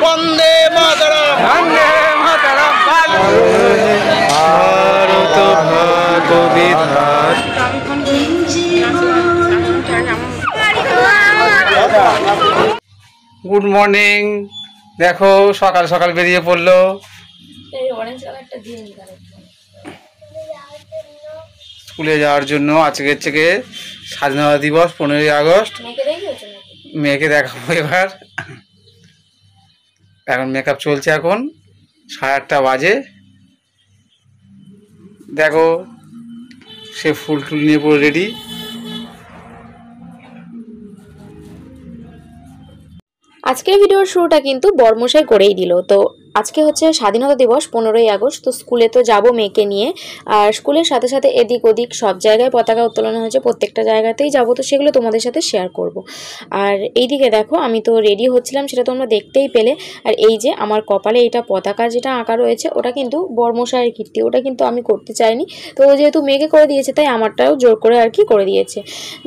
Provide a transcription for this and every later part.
বন্দে মাতরম বন্দে মাতরম ভারত ভাগ্য বিধাতা। Good morning. দেখো সকাল সকাল বেরিয়ে পড়লো স্কুলে যাওয়ার জন্য। আজকে থেকে স্বাধীনতা দিবস 15ই আগস্ট। মেয়েকে দেখাবো এবার। এখন মেকআপ চলছে, এখন 8:30 বাজে। দেখো সে ফুল টুল নিয়ে পুরো রেডি। আজকের ভিডিওর শুরুটা কিন্তু বরমশাই করেই দিল। তো আজকে হচ্ছে স্বাধীনতা দিবস 15ই আগস্ট। তো স্কুলে তো যাব মেয়েকে নিয়ে, আর স্কুলের সাথে সাথে এদিক ওদিক সব জায়গায় পতাকা উত্তোলন হয়েছে, প্রত্যেকটা জায়গাতেই যাব। তো সেগুলো তোমাদের সাথে শেয়ার করব। আর এইদিকে দেখো আমি তো রেডি হচ্ছিলাম, সেটা তোমরা দেখতেই পেলে। আর এই যে আমার কপালে এটা পতাকা যেটা আঁকা রয়েছে, ওটা কিন্তু বরমশাইয়ের কীর্তি, ওটা কিন্তু আমি করতে চাইনি। তো যেহেতু মেয়েকে করে দিয়েছে, তাই আমারটাও জোর করে আর কি করে দিয়েছে।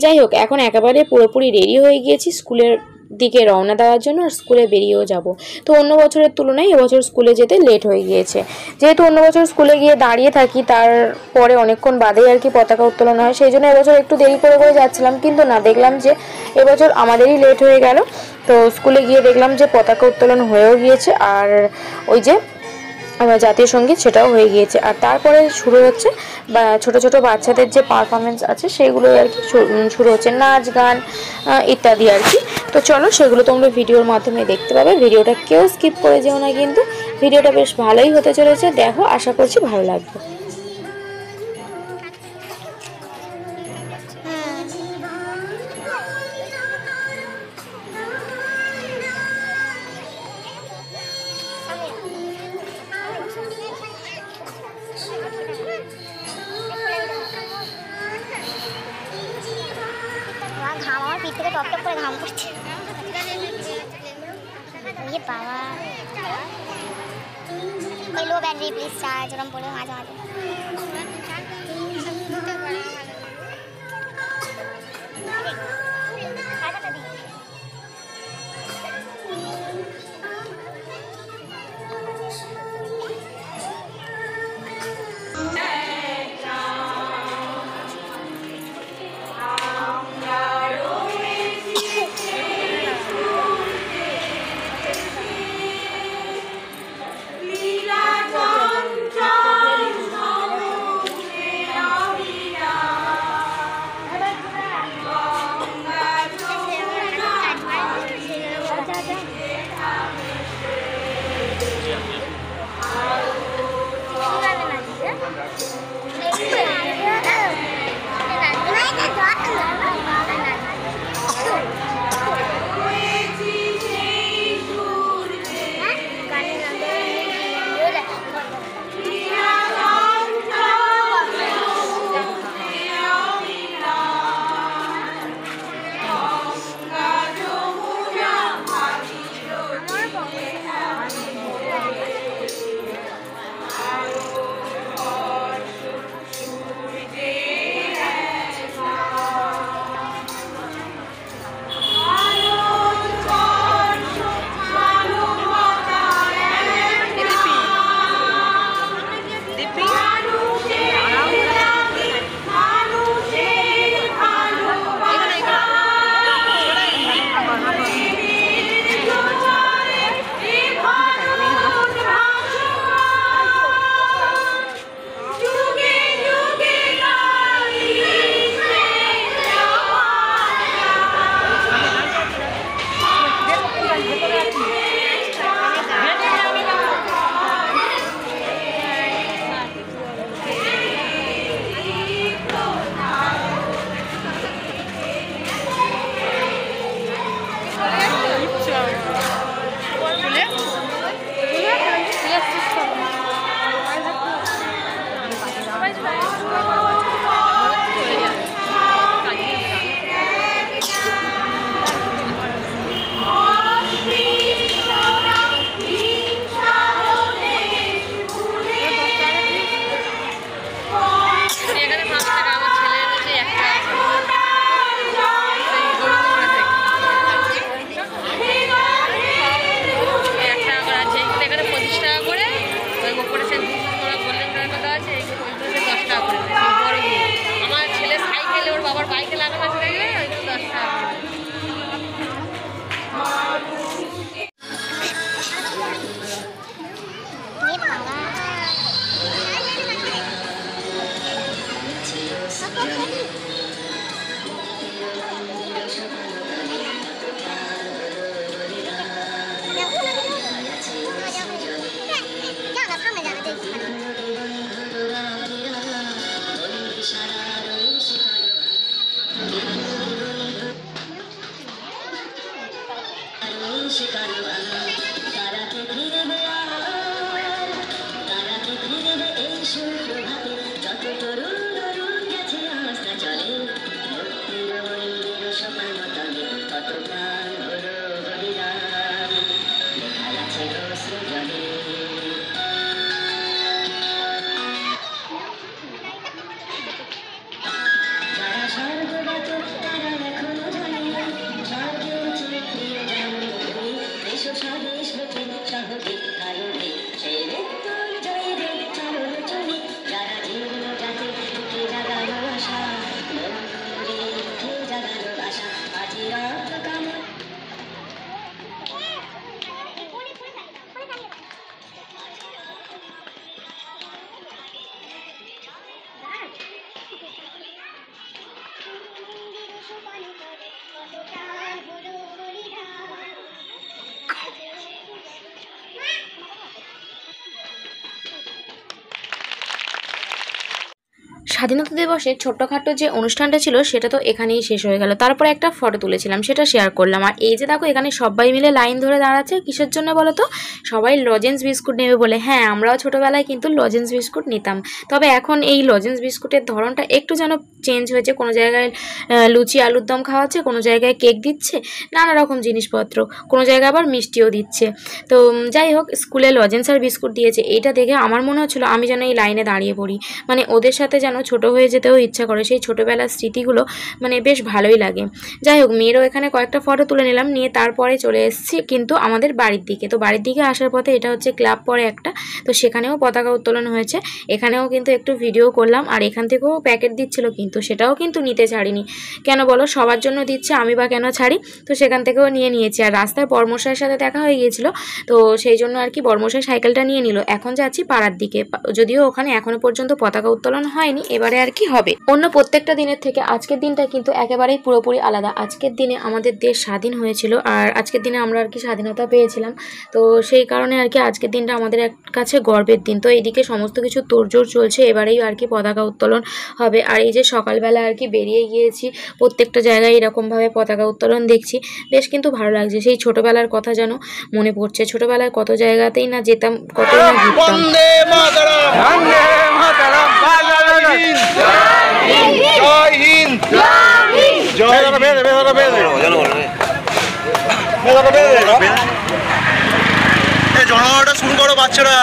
যাই হোক, এখন একেবারে পুরোপুরি রেডি হয়ে গিয়েছি স্কুলের দিকে রওনা দেওয়ার জন্য, আর স্কুলে বেরিয়েও যাব। তো অন্য বছরের তুলনায় এবছর স্কুলে যেতে লেট হয়ে গিয়েছে। যেহেতু অন্য বছর স্কুলে গিয়ে দাঁড়িয়ে থাকি, তারপরে অনেকক্ষণ বাদেই আর কি পতাকা উত্তোলন হয়, সেই জন্য এবছর একটু দেরি করে করে যাচ্ছিলাম। কিন্তু না, দেখলাম যে এবছর আমাদেরই লেট হয়ে গেল। তো স্কুলে গিয়ে দেখলাম যে পতাকা উত্তোলন হয়েও গিয়েছে, আর ওই যে জাতীয় সঙ্গীত সেটাও হয়ে গিয়েছে। আর তারপরে শুরু হচ্ছে বা ছোট ছোট বাচ্চাদের যে পারফরমেন্স আছে সেগুলোই আর কি শুরু হচ্ছে, নাচ গান ইত্যাদি আর কি। তো চলো সেগুলো তোমরা ভিডিওর মাধ্যমে দেখতে পাবে। ভিডিওটা কেউ স্কিপ করে যেও না, কিন্তু ভিডিওটা বেশ ভালোই হতে চলেছে। দেখো, আশা করছি ভালো লাগবে। ঘাম আমার পিঠ থেকে টপ টপ করে ঘাম পড়ছে। ये बाबा कोई लो बैटरी प्लीज चार्ज और हम बोले माঝে মাঝে স্বাধীনতা দিবসের ছোট্টখাটো যে অনুষ্ঠানটা ছিল সেটা তো এখানেই শেষ হয়ে গেল। তারপরে একটা ফটো তুলেছিলাম, সেটা শেয়ার করলাম। আর এই যে দেখো এখানে সবাই মিলে লাইন ধরে দাঁড়াচ্ছে কিসের জন্য বলো তো? সবাই লজেন্স বিস্কুট নেবে বলে। হ্যাঁ, আমরাও ছোটোবেলায় কিন্তু লজেন্স বিস্কুট নিতাম, তবে এখন এই লজেন্স বিস্কুটের ধরনটা একটু যেন চেঞ্জ হয়েছে। কোনো জায়গায় লুচি আলুর দম খাওয়াচ্ছে, কোনো জায়গায় কেক দিচ্ছে, নানা রকম জিনিসপত্র, কোনো জায়গায় আবার মিষ্টিও দিচ্ছে। তো যাই হোক, স্কুলে লজেন্স আর বিস্কুট দিয়েছে, এইটা দেখে আমার মনে হচ্ছিলো আমি যেন এই লাইনে দাঁড়িয়ে পড়ি, মানে ওদের সাথে যেন ছোট হয়ে যেতেও ইচ্ছা করে। সেই ছোটোবেলার স্মৃতিগুলো মানে বেশ ভালোই লাগে। যাই হোক, মেয়েরও এখানে কয়েকটা ফটো তুলে নিলাম, নিয়ে তারপরে চলে এসেছি কিন্তু আমাদের বাড়ির দিকে। তো বাড়ির দিকে আসার পথে এটা হচ্ছে ক্লাব পরে একটা, তো সেখানেও পতাকা উত্তোলন হয়েছে, এখানেও কিন্তু একটু ভিডিও করলাম। আর এখান থেকেও প্যাকেট দিচ্ছিল, কিন্তু সেটাও কিন্তু নিতে ছাড়িনি। কেন বলো, সবার জন্য দিচ্ছে, আমি বা কেন ছাড়ি? তো সেখান থেকেও নিয়েছি। আর রাস্তায় বর্মশাইয়ের সাথে দেখা হয়ে গিয়েছিল, তো সেই জন্য আর কি বর্মশাই সাইকেলটা নিয়ে নিল। এখন যাচ্ছি পাড়ার দিকে, যদিও ওখানে এখনো পর্যন্ত পতাকা উত্তোলন হয়নি, এবারে আর কি হবে। অন্য প্রত্যেকটা দিনের থেকে আজকের দিনটা কিন্তু একেবারেই পুরোপুরি আলাদা। আজকের দিনে আমাদের দেশ স্বাধীন হয়েছিল, আর আজকের দিনে আমরা আর কি স্বাধীনতা পেয়েছিলাম। তো সেই কারণে আর কি আজকের দিনটা আমাদের কাছে গর্বের দিন। তো এইদিকে সমস্ত কিছু তোড়জোড় চলছে, এবারেই আর কি পতাকা উত্তোলন হবে। আর এই যে সকালবেলা আর কি বেরিয়ে গিয়েছি, প্রত্যেকটা জায়গায় এরকমভাবে পতাকা উত্তোলন দেখছি, বেশ কিন্তু ভালো লাগছে। সেই ছোটোবেলার কথা যেন মনে পড়ছে, ছোটোবেলায় কত জায়গাতেই না যেতাম, কতই না ঘুরতাম। জয় হিন্দ, জয় জনগণটা শুরু করো বাচ্চারা।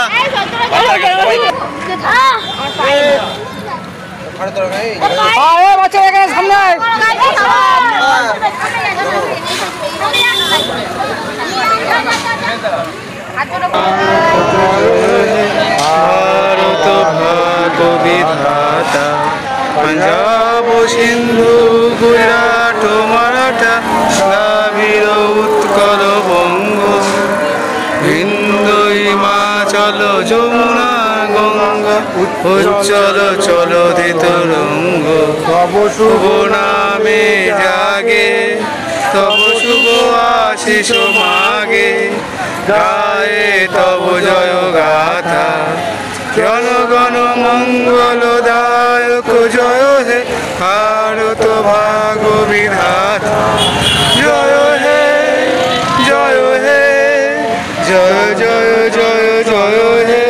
বাচ্চারা সামনে ভারত ভাগ বিধাতা, পঞ্জাব সিন্ধু গুজরাট মারাঠা, দ্রাবিড় উৎকল বঙ্গ, হিন্দু হিমাচল যমুনা গঙ্গা, উজ্জ্বল চলতি তরঙ্গ, তব শুভ নামে জাগে, তব শুভ আশিস মাগে, গায়ে তব জয় গাথা, জনগণ মঙ্গলদায়ক জয় হে ভারত ভাগ বিধাতা, জয় হে জয় হে জয় জয় জয় জয় হে।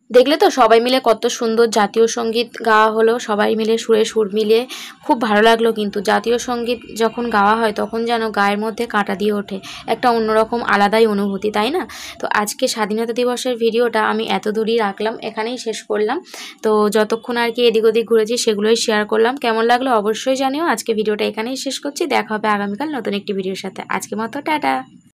দেখলে তো সবাই মিলে কত সুন্দর জাতীয় সঙ্গীত গাওয়া হলো, সবাই মিলে সুরে সুর মিলিয়ে খুব ভালো লাগলো। কিন্তু জাতীয় সঙ্গীত যখন গাওয়া হয় তখন যেন গায়ের মধ্যে কাঁটা দিয়ে ওঠে, একটা অন্যরকম আলাদাই অনুভূতি, তাই না? তো আজকে স্বাধীনতা দিবসের ভিডিওটা আমি এত দূরই রাখলাম, এখানেই শেষ করলাম। তো যতক্ষণ আর কি এদিক ওদিক ঘুরেছি সেগুলোই শেয়ার করলাম। কেমন লাগলো অবশ্যই জানিও। আজকে ভিডিওটা এখানেই শেষ করছি, দেখা হবে আগামীকাল নতুন একটি ভিডিওর সাথে। আজকে মতো টাটা।